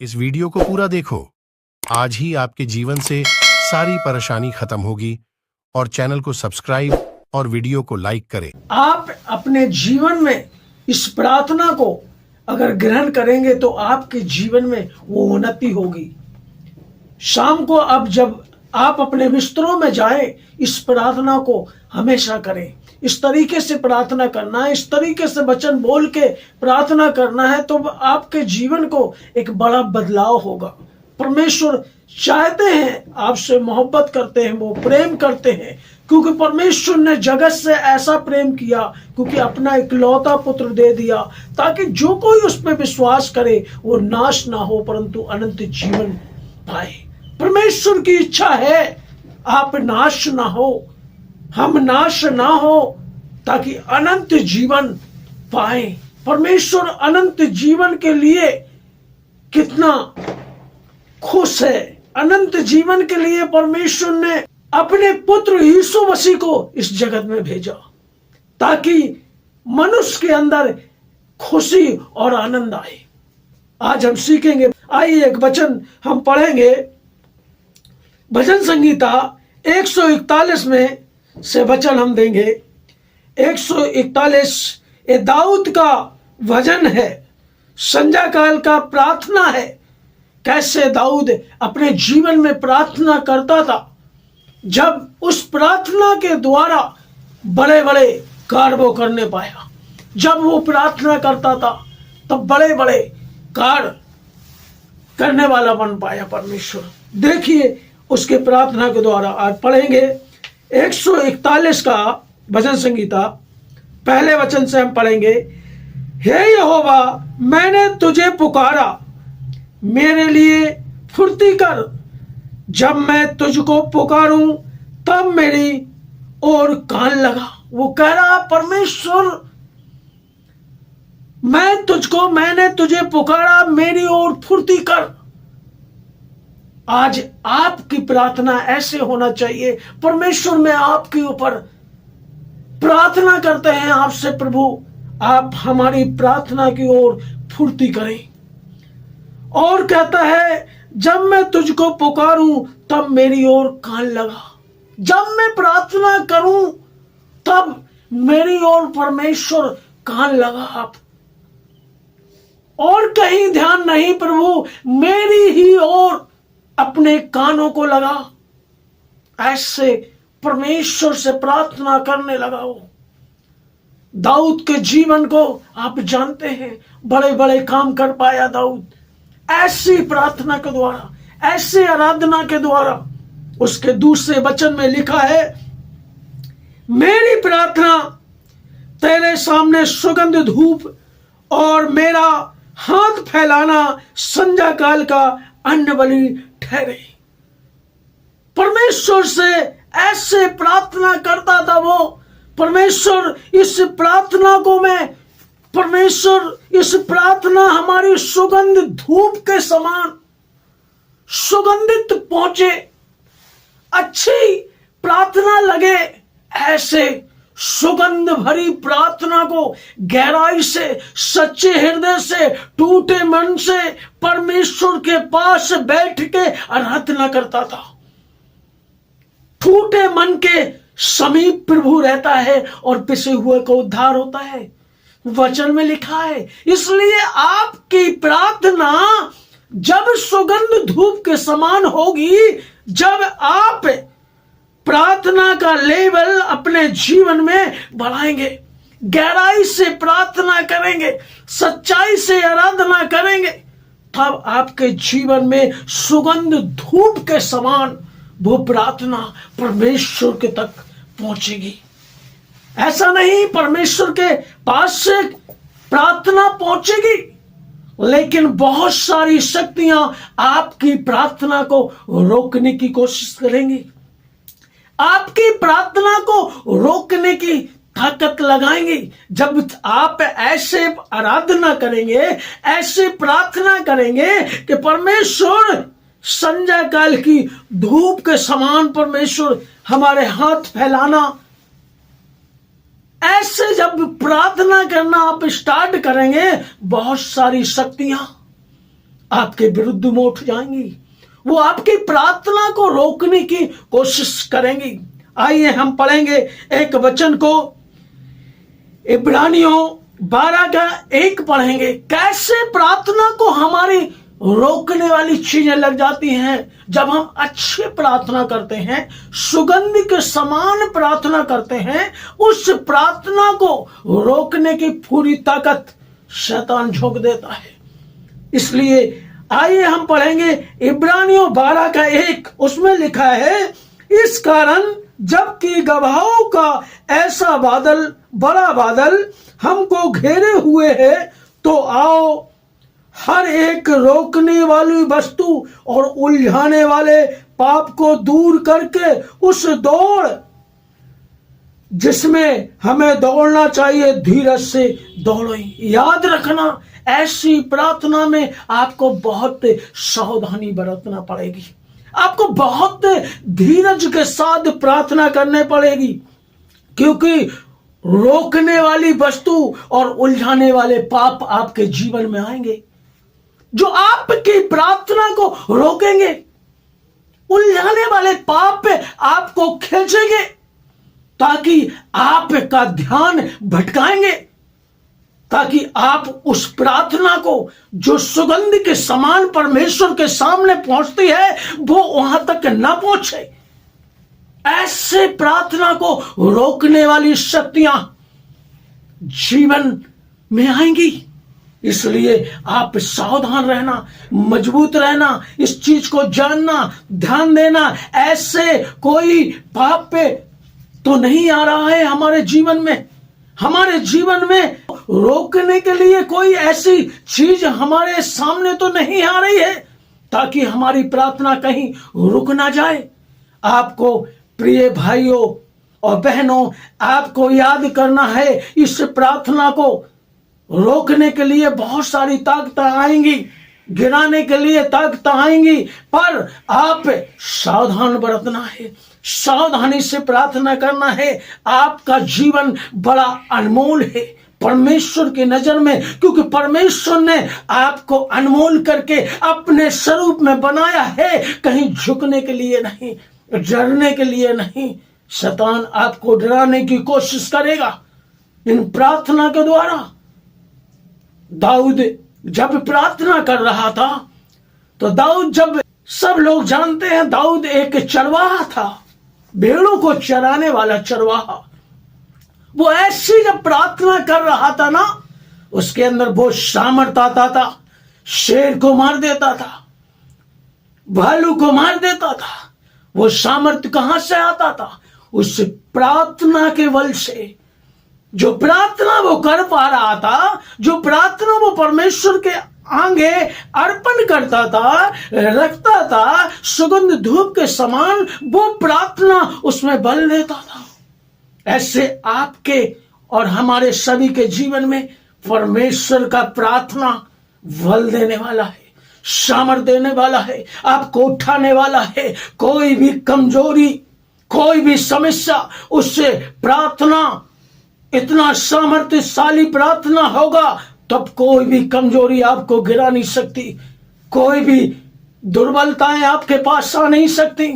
इस वीडियो को पूरा देखो। आज ही आपके जीवन से सारी परेशानी खत्म होगी और चैनल को सब्सक्राइब और वीडियो को लाइक करें। आप अपने जीवन में इस प्रार्थना को अगर ग्रहण करेंगे तो आपके जीवन में वो उन्नति होगी। शाम को अब जब आप अपने बिस्तरों में जाएं, इस प्रार्थना को हमेशा करें। इस तरीके से प्रार्थना करना है, इस तरीके से वचन बोल के प्रार्थना करना है, तो आपके जीवन को एक बड़ा बदलाव होगा। परमेश्वर चाहते हैं, आपसे मोहब्बत करते हैं, वो प्रेम करते हैं, क्योंकि परमेश्वर ने जगत से ऐसा प्रेम किया, क्योंकि अपना इकलौता पुत्र दे दिया, ताकि जो कोई उस पर विश्वास करे वो नाश ना हो परंतु अनंत जीवन पाए। परमेश्वर की इच्छा है आप नाश ना हो, हम नाश ना हो, ताकि अनंत जीवन पाए। परमेश्वर अनंत जीवन के लिए कितना खुश है। अनंत जीवन के लिए परमेश्वर ने अपने पुत्र यीशु मसीह को इस जगत में भेजा, ताकि मनुष्य के अंदर खुशी और आनंद आए। आज हम सीखेंगे, आइए एक वचन हम पढ़ेंगे। भजन संगीता 141 में से वचन हम देंगे। 141 ये दाऊद का भजन है, संध्या काल का प्रार्थना है। कैसे दाऊद अपने जीवन में प्रार्थना करता था, जब उस प्रार्थना के द्वारा बड़े बड़े कार्य वो करने पाया। जब वो प्रार्थना करता था तब बड़े बड़े कार्य करने वाला बन पाया परमेश्वर। देखिए उसके प्रार्थना के द्वारा आज पढ़ेंगे 141 का भजन संगीता। पहले वचन से हम पढ़ेंगे। हे यहोवा, मैंने तुझे पुकारा, मेरे लिए फुर्ती कर। जब मैं तुझको पुकारूं तब मेरी ओर कान लगा। वो कह रहा, परमेश्वर मैंने तुझे पुकारा, मेरी ओर फुर्ती कर। आज आपकी प्रार्थना ऐसे होना चाहिए। परमेश्वर में आपके ऊपर प्रार्थना करते हैं आपसे, प्रभु आप हमारी प्रार्थना की ओर फुर्ती करें। और कहता है, जब मैं तुझको पुकारूं तब मेरी ओर कान लगा। जब मैं प्रार्थना करूं तब मेरी ओर परमेश्वर कान लगा। आप और कहीं ध्यान नहीं, प्रभु मेरी ही ओर अपने कानों को लगा। ऐसे परमेश्वर से प्रार्थना करने लगा। वो दाऊद के जीवन को आप जानते हैं, बड़े बड़े काम कर पाया दाऊद ऐसी प्रार्थना के द्वारा, ऐसे आराधना के द्वारा। उसके दूसरे वचन में लिखा है, मेरी प्रार्थना तेरे सामने सुगंध धूप और मेरा हाथ फैलाना संध्या काल का अन्न बलि ठहरे। परमेश्वर से ऐसे प्रार्थना करता था वो। परमेश्वर इस प्रार्थना को इस प्रार्थना हमारी सुगंध धूप के समान सुगंधित पहुंचे, अच्छी प्रार्थना लगे। ऐसे सुगंध भरी प्रार्थना को गहराई से, सच्चे हृदय से, टूटे मन से परमेश्वर के पास बैठ के आराधना करता था। टूटे मन के समीप प्रभु रहता है और पिसे हुए को उद्धार होता है, वचन में लिखा है। इसलिए आपकी प्रार्थना जब सुगंध धूप के समान होगी, जब आप प्रार्थना का लेवल अपने जीवन में बढ़ाएंगे, गहराई से प्रार्थना करेंगे, सच्चाई से आराधना करेंगे, तब आपके जीवन में सुगंध धूप के समान वो प्रार्थना परमेश्वर के तक पहुंचेगी। ऐसा नहीं परमेश्वर के पास से प्रार्थना पहुंचेगी, लेकिन बहुत सारी शक्तियां आपकी प्रार्थना को रोकने की कोशिश करेंगी, आपकी प्रार्थना को रोकने की ताकत लगाएंगे। जब आप ऐसे आराधना करेंगे, ऐसे प्रार्थना करेंगे कि परमेश्वर संध्या काल की धूप के समान परमेश्वर हमारे हाथ फैलाना, ऐसे जब प्रार्थना करना आप स्टार्ट करेंगे, बहुत सारी शक्तियां आपके विरुद्ध में उठ जाएंगी, वो आपकी प्रार्थना को रोकने की कोशिश करेंगी। आइए हम पढ़ेंगे एक वचन को, इब्रानियों 12 का 1 पढ़ेंगे। कैसे प्रार्थना को हमारी रोकने वाली चीजें लग जाती हैं। जब हम अच्छे प्रार्थना करते हैं, सुगंध के समान प्रार्थना करते हैं, उस प्रार्थना को रोकने की पूरी ताकत शैतान झोंक देता है। इसलिए आइए हम पढ़ेंगे इब्रानियों 12 का 1। उसमें लिखा है, इस कारण जबकि गवाहों का ऐसा बादल, बड़ा बादल हमको घेरे हुए है, तो आओ हर एक रोकने वाली वस्तु और उलझाने वाले पाप को दूर करके उस दौड़ जिसमें हमें दौड़ना चाहिए, धीरज से दौड़ो। याद रखना, ऐसी प्रार्थना में आपको बहुत सावधानी बरतना पड़ेगी, आपको बहुत धीरज के साथ प्रार्थना करने पड़ेगी, क्योंकि रोकने वाली वस्तु और उलझाने वाले पाप आपके जीवन में आएंगे, जो आपकी प्रार्थना को रोकेंगे। उलझाने वाले पाप आपको खींचेंगे, ताकि आपका ध्यान भटकाएंगे, ताकि आप उस प्रार्थना को जो सुगंध के समान परमेश्वर के सामने पहुंचती है, वो वहां तक ना पहुंचे। ऐसे प्रार्थना को रोकने वाली शक्तियां जीवन में आएंगी। इसलिए आप सावधान रहना, मजबूत रहना, इस चीज को जानना, ध्यान देना। ऐसे कोई पाप पे तो नहीं आ रहा है हमारे जीवन में, हमारे जीवन में रोकने के लिए कोई ऐसी चीज हमारे सामने तो नहीं आ रही है, ताकि हमारी प्रार्थना कहीं रुक ना जाए। आपको प्रिय भाइयों और बहनों, आपको याद करना है, इस प्रार्थना को रोकने के लिए बहुत सारी ताकतें आएंगी, गिराने के लिए ताकतें आएंगी, पर आप सावधान बरतना है, सावधानी से प्रार्थना करना है। आपका जीवन बड़ा अनमोल है परमेश्वर की नजर में, क्योंकि परमेश्वर ने आपको अनमोल करके अपने स्वरूप में बनाया है, कहीं झुकने के लिए नहीं, डरने के लिए नहीं। शैतान आपको डराने की कोशिश करेगा इन प्रार्थना के द्वारा। दाऊद जब प्रार्थना कर रहा था, तो दाऊद, जब सब लोग जानते हैं दाऊद एक चरवाहा था, भेड़ों को चराने वाला चरवाहा, वो ऐसी जब प्रार्थना कर रहा था ना, उसके अंदर बहुत सामर्थ आता था, शेर को मार देता था, भालू को मार देता था। वो सामर्थ कहां से आता था? उस प्रार्थना के बल से। जो प्रार्थना वो कर पा रहा था, जो प्रार्थना वो परमेश्वर के आगे अर्पण करता था, रखता था, सुगंध धूप के समान, वो प्रार्थना उसमें बल देता था। ऐसे आपके और हमारे सभी के जीवन में परमेश्वर का प्रार्थना बल देने वाला है, सामर्थ देने वाला है, आपको उठाने वाला है। कोई भी कमजोरी, कोई भी समस्या, उससे प्रार्थना इतना सामर्थ्यशाली प्रार्थना होगा, तब कोई भी कमजोरी आपको गिरा नहीं सकती, कोई भी दुर्बलताएं आपके पास आ नहीं सकती।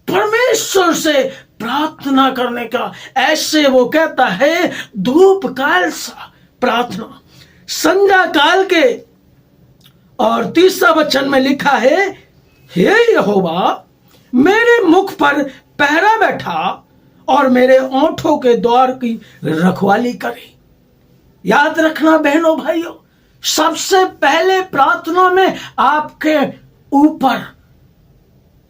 परमेश्वर से प्रार्थना करने का, ऐसे वो कहता है, धूप काल सा प्रार्थना। संध्या काल के और 3 वचन में लिखा है, हे यहोवा, मेरे मुख पर पहरा बैठा और मेरे ओंठों के द्वार की रखवाली करे। याद रखना बहनों भाइयों, सबसे पहले प्रार्थना में आपके ऊपर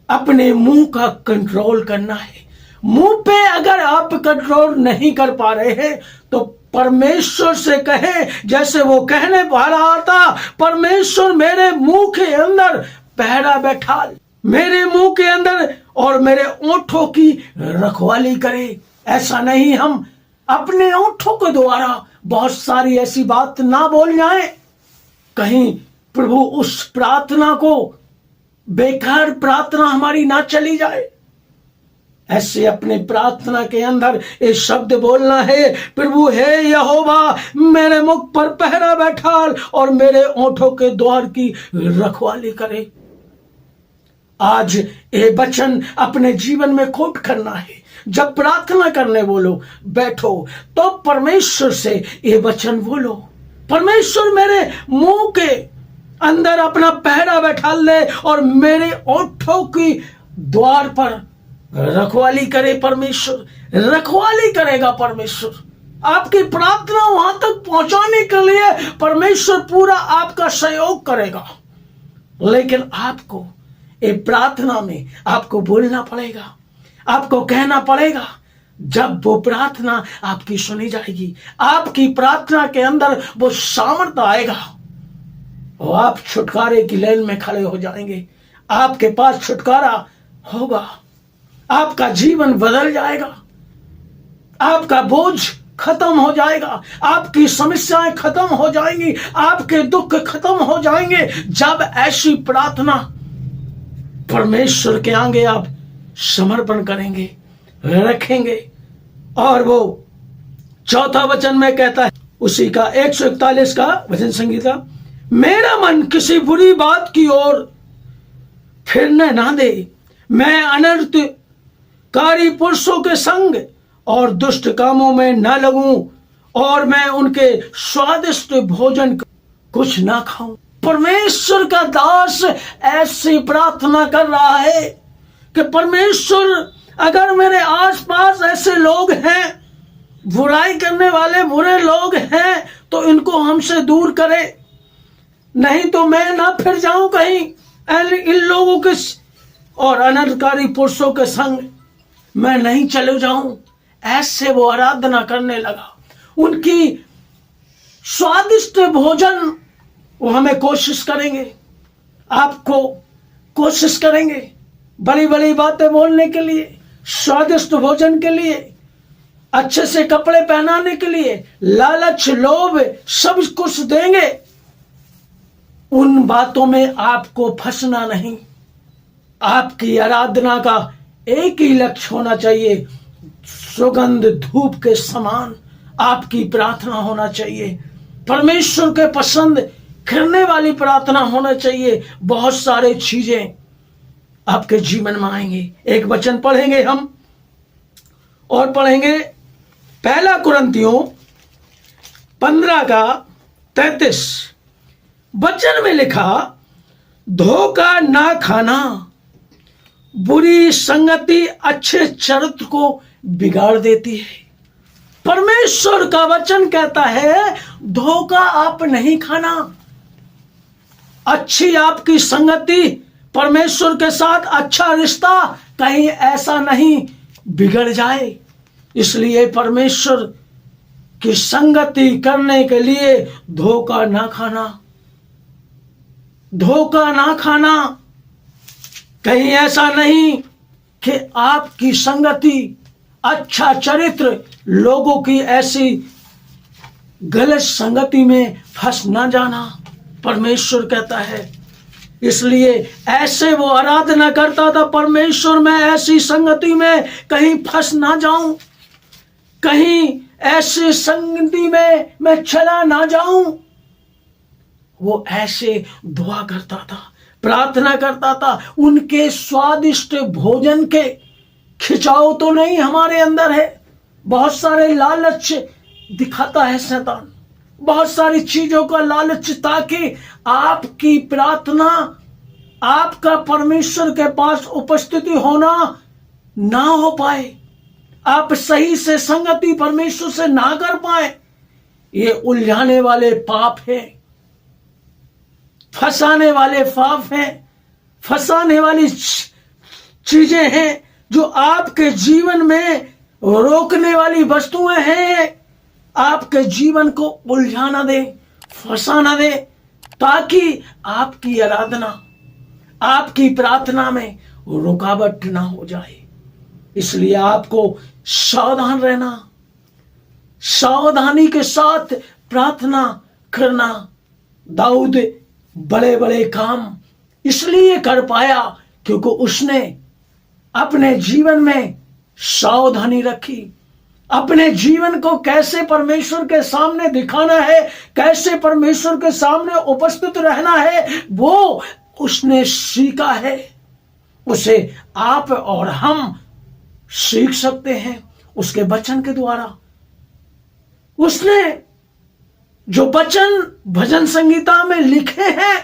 अपने मुंह का कंट्रोल करना है। मुंह पे अगर आप कंट्रोल नहीं कर पा रहे हैं, तो परमेश्वर से कहें, जैसे वो कहने पा रहा था, परमेश्वर मेरे मुंह के अंदर पहरा बैठा, मेरे मुंह के अंदर और मेरे ओंठों की रखवाली करे। ऐसा नहीं हम अपने ओंठों के द्वारा बहुत सारी ऐसी बात ना बोल जाए, कहीं प्रभु उस प्रार्थना को, बेकार प्रार्थना हमारी ना चली जाए। ऐसे अपने प्रार्थना के अंदर ये शब्द बोलना है, प्रभु हे यहोवा मेरे मुख पर पहरा बैठाल और मेरे ओंठों के द्वार की रखवाली करे। आज ये वचन अपने जीवन में कोट करना है। जब प्रार्थना करने बोलो बैठो तो परमेश्वर से ये वचन बोलो, परमेश्वर मेरे मुंह के अंदर अपना पहरा बैठाल दे और मेरे ओंठों की द्वार पर रखवाली करे। परमेश्वर रखवाली करेगा। परमेश्वर आपकी प्रार्थना वहां तक पहुंचाने के लिए परमेश्वर पूरा आपका सहयोग करेगा। लेकिन आपको ये प्रार्थना में आपको बोलना पड़ेगा, आपको कहना पड़ेगा। जब वो प्रार्थना आपकी सुनी जाएगी, आपकी प्रार्थना के अंदर वो सामर्थ्य आएगा और आप छुटकारे की लाइन में खड़े हो जाएंगे। आपके पास छुटकारा होगा, आपका जीवन बदल जाएगा, आपका बोझ खत्म हो जाएगा, आपकी समस्याएं खत्म हो जाएंगी, आपके दुख खत्म हो जाएंगे। जब ऐसी प्रार्थना परमेश्वर के आगे आप समर्पण करेंगे, रखेंगे। और वो चौथा वचन में कहता है, उसी का 141 का भजन संगीता, मेरा मन किसी बुरी बात की ओर फिरने ना दे, मैं अनर्थकारी पुरुषों के संग और दुष्ट कामों में न लगूं और मैं उनके स्वादिष्ट भोजन कुछ ना खाऊं। परमेश्वर का दास ऐसी प्रार्थना कर रहा है कि परमेश्वर अगर मेरे आसपास ऐसे लोग हैं, बुराई करने वाले बुरे लोग हैं, तो इनको हमसे दूर करे, नहीं तो मैं ना फिर जाऊं कहीं इन लोगों के और अनर्थकारी पुरुषों के संग मैं नहीं चले जाऊं। ऐसे वो आराधना करने लगा। उनकी स्वादिष्ट भोजन वो हमें कोशिश करेंगे, आपको कोशिश करेंगे बड़ी बड़ी बातें बोलने के लिए, स्वादिष्ट भोजन के लिए, अच्छे से कपड़े पहनाने के लिए, लालच लोभ सब कुछ देंगे। उन बातों में आपको फंसना नहीं। आपकी आराधना का एक ही लक्ष्य होना चाहिए, सुगंध धूप के समान आपकी प्रार्थना होना चाहिए, परमेश्वर के पसंद करने वाली प्रार्थना होना चाहिए। बहुत सारे चीजें आपके जीवन में आएंगे। एक वचन पढ़ेंगे हम और पढ़ेंगे 1 कुरिन्थियों 15 का 33 वचन में लिखा, धोखा ना खाना, बुरी संगति अच्छे चरित्र को बिगाड़ देती है। परमेश्वर का वचन कहता है धोखा आप नहीं खाना। अच्छी आपकी संगति, परमेश्वर के साथ अच्छा रिश्ता कहीं ऐसा नहीं बिगड़ जाए। इसलिए परमेश्वर की संगति करने के लिए धोखा ना खाना, धोखा ना खाना। कहीं ऐसा नहीं कि आपकी संगति, अच्छा चरित्र लोगों की ऐसी गलत संगति में फंस ना जाना, परमेश्वर कहता है। इसलिए ऐसे वो आराधना करता था, परमेश्वर मैं ऐसी संगति में कहीं फंस ना जाऊं, कहीं ऐसी संगति में मैं चला ना जाऊं। वो ऐसे दुआ करता था, प्रार्थना करता था। उनके स्वादिष्ट भोजन के खिंचाव तो नहीं हमारे अंदर है। बहुत सारे लालच दिखाता है शैतान, बहुत सारी चीजों का लालच, ताकि आपकी प्रार्थना, आपका परमेश्वर के पास उपस्थिति होना ना हो पाए, आप सही से संगति परमेश्वर से ना कर पाए। ये उलझाने वाले पाप हैं, फंसाने वाले पाप हैं, फंसाने वाली चीजें हैं जो आपके जीवन में रोकने वाली वस्तुएं हैं। आपके जीवन को उलझाना दे, फंसाना दे, ताकि आपकी आराधना, आपकी प्रार्थना में रुकावट ना हो जाए। इसलिए आपको सावधान रहना, सावधानी के साथ प्रार्थना करना। दाऊद बड़े बड़े काम इसलिए कर पाया क्योंकि उसने अपने जीवन में सावधानी रखी। अपने जीवन को कैसे परमेश्वर के सामने दिखाना है, कैसे परमेश्वर के सामने उपस्थित रहना है, वो उसने सीखा है। उसे आप और हम सीख सकते हैं उसके वचन के द्वारा। उसने जो वचन भजन संगीता में लिखे हैं,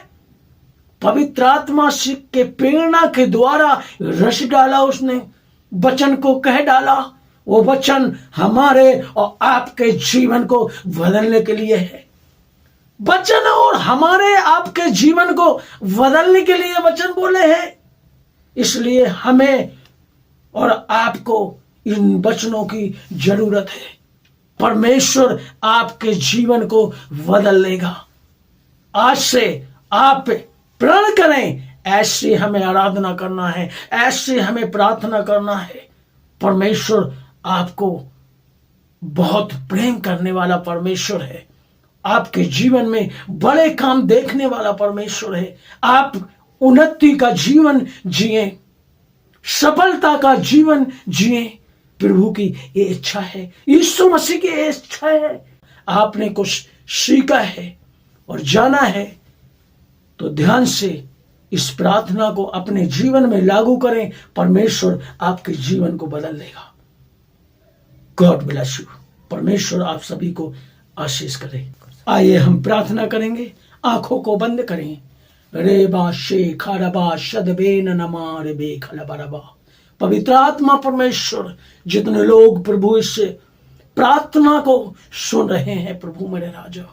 पवित्र आत्मा के प्रेरणा के द्वारा रच डाला। उसने वचन को कह डाला। वो वचन हमारे और आपके जीवन को बदलने के लिए है। वचन और हमारे आपके जीवन को बदलने के लिए वचन बोले हैं। इसलिए हमें और आपको इन वचनों की जरूरत है। परमेश्वर आपके जीवन को बदल लेगा। आज से आप प्रण करें, ऐसे हमें आराधना करना है, ऐसे हमें प्रार्थना करना है। परमेश्वर आपको बहुत प्रेम करने वाला परमेश्वर है। आपके जीवन में बड़े काम देखने वाला परमेश्वर है। आप उन्नति का जीवन जिए, सफलता का जीवन जिए। प्रभु की ये इच्छा है, यीशु मसीह की ये इच्छा है। आपने कुछ सीखा है और जाना है तो ध्यान से इस प्रार्थना को अपने जीवन में लागू करें। परमेश्वर आपके जीवन को बदल देगा। God bless you. परमेश्वर आप सभी को आशीष करे। आइए हम प्रार्थना करेंगे। आंखों को बंद करें। रे बा शे खरबा शदबेन नमा रे बे खलबरबा। पवित्र आत्मा परमेश्वर, जितने लोग प्रभु इस प्रार्थना को सुन रहे हैं, प्रभु मेरे राजा,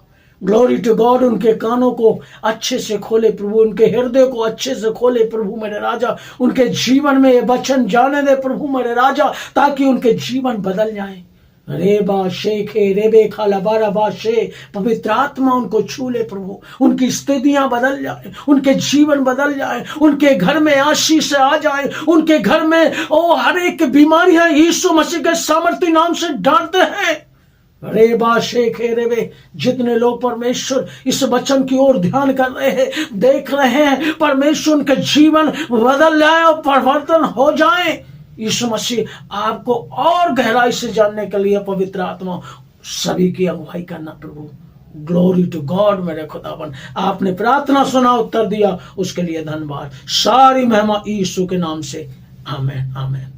ग्लोरी टू गॉड, उनके कानों को अच्छे से खोले प्रभु, उनके हृदय को अच्छे से खोले प्रभु मेरे राजा। उनके जीवन में ये वचन जाने दे प्रभु मेरे राजा, ताकि उनके जीवन बदल जाए। रेबा शेखे रेबे खाला बारा बाशे। पवित्र आत्मा उनको छू ले प्रभु, उनकी स्थितियां बदल जाए, उनके जीवन बदल जाए, उनके घर में आशीष आ जाए, उनके घर में ओ हर एक बीमारियां यीशु मसीह के सामर्थ्य नाम से डांटते हैं। रेबा शेखे रेबे। जितने लोग परमेश्वर इस वचन की ओर ध्यान कर रहे हैं, देख रहे हैं, परमेश्वर उनके जीवन बदल जाए और परिवर्तन हो जाए। यीशु मसीह आपको और गहराई से जानने के लिए पवित्र आत्मा सभी की अगुवाई करना प्रभु। ग्लोरी टू गॉड मेरे खुदावन। आपने प्रार्थना सुना, उत्तर दिया, उसके लिए धन्यवाद। सारी महिमा यीशु के नाम से। आमेन आमेन।